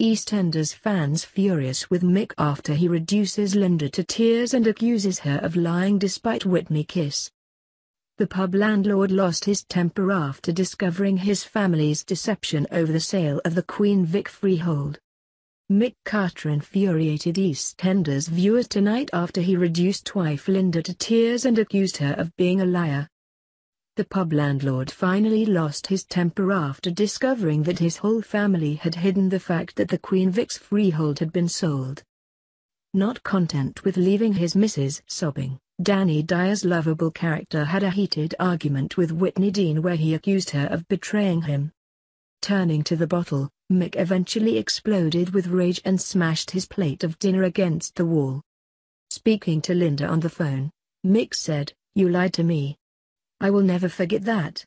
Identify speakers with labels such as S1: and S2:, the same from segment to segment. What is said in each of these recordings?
S1: EastEnders fans furious with Mick after he reduces Linda to tears and accuses her of lying despite Whitney kiss. The pub landlord lost his temper after discovering his family's deception over the sale of the Queen Vic freehold. Mick Carter infuriated EastEnders viewers tonight after he reduced wife Linda to tears and accused her of being a liar. The pub landlord finally lost his temper after discovering that his whole family had hidden the fact that the Queen Vic's freehold had been sold. Not content with leaving his missus sobbing, Dyer's lovable character had a heated argument with Whitney Dean where he accused her of betraying him. Turning to the bottle, Mick eventually exploded with rage and smashed his plate of dinner against the wall. Speaking to Linda on the phone, Mick said, "You lied to me. I will never forget that."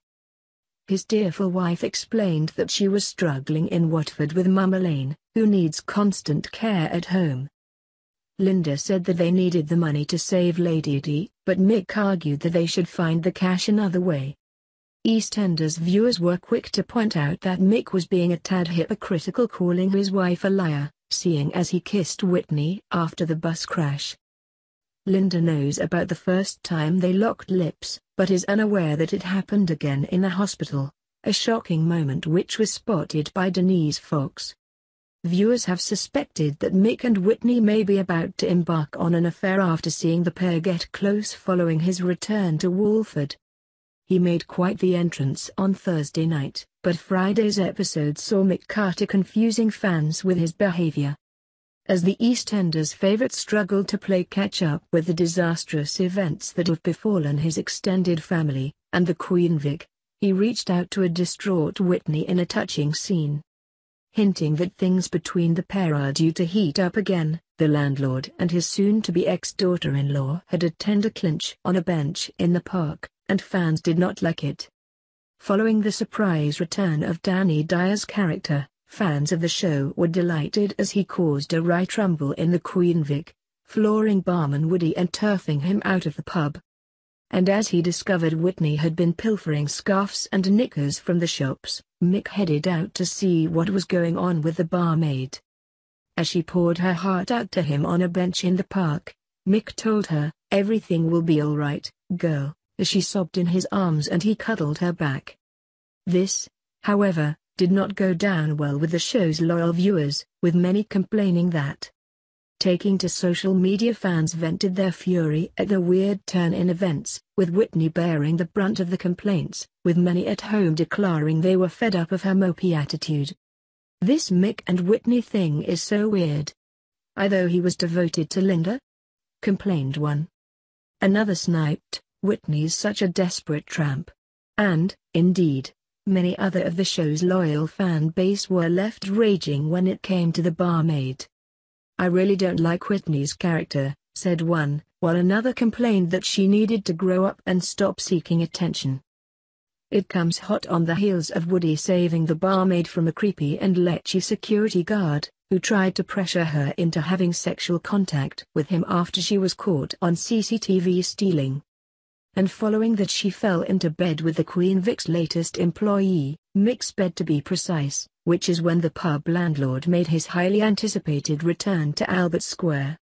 S1: His tearful wife explained that she was struggling in Watford with Mum Elaine, who needs constant care at home. Linda said that they needed the money to save Lady Di, but Mick argued that they should find the cash another way. EastEnders viewers were quick to point out that Mick was being a tad hypocritical, calling his wife a liar, seeing as he kissed Whitney after the bus crash. Linda knows about the first time they locked lips, but is unaware that it happened again in the hospital, a shocking moment which was spotted by Denise Fox. Viewers have suspected that Mick and Whitney may be about to embark on an affair after seeing the pair get close following his return to Walford. He made quite the entrance on Thursday night, but Friday's episode saw Mick Carter confusing fans with his behavior. As the EastEnders favourite struggled to play catch-up with the disastrous events that have befallen his extended family, and the Queen Vic, he reached out to a distraught Whitney in a touching scene. Hinting that things between the pair are due to heat up again, the landlord and his soon-to-be ex-daughter-in-law had a tender clinch on a bench in the park, and fans did not like it. Following the surprise return of Dyer's character, fans of the show were delighted as he caused a right rumble in the Queen Vic, flooring barman Woody and turfing him out of the pub. And as he discovered Whitney had been pilfering scarves and knickers from the shops, Mick headed out to see what was going on with the barmaid. As she poured her heart out to him on a bench in the park, Mick told her, "Everything will be all right, girl," as she sobbed in his arms and he cuddled her back. This, however, did not go down well with the show's loyal viewers, with many complaining that. Taking to social media, fans vented their fury at the weird turn in events, with Whitney bearing the brunt of the complaints, with many at home declaring they were fed up of her mopey attitude. "This Mick and Whitney thing is so weird. I thought he was devoted to Linda?" complained one. Another sniped, "Whitney's such a desperate tramp." And, indeed, many other of the show's loyal fan base were left raging when it came to the barmaid. "I really don't like Whitney's character," said one, while another complained that she needed to grow up and stop seeking attention. It comes hot on the heels of Woody saving the barmaid from a creepy and lechy security guard, who tried to pressure her into having sexual contact with him after she was caught on CCTV stealing. And following that, she fell into bed with the Queen Vic's latest employee, Mick's bed to be precise, which is when the pub landlord made his highly anticipated return to Albert Square.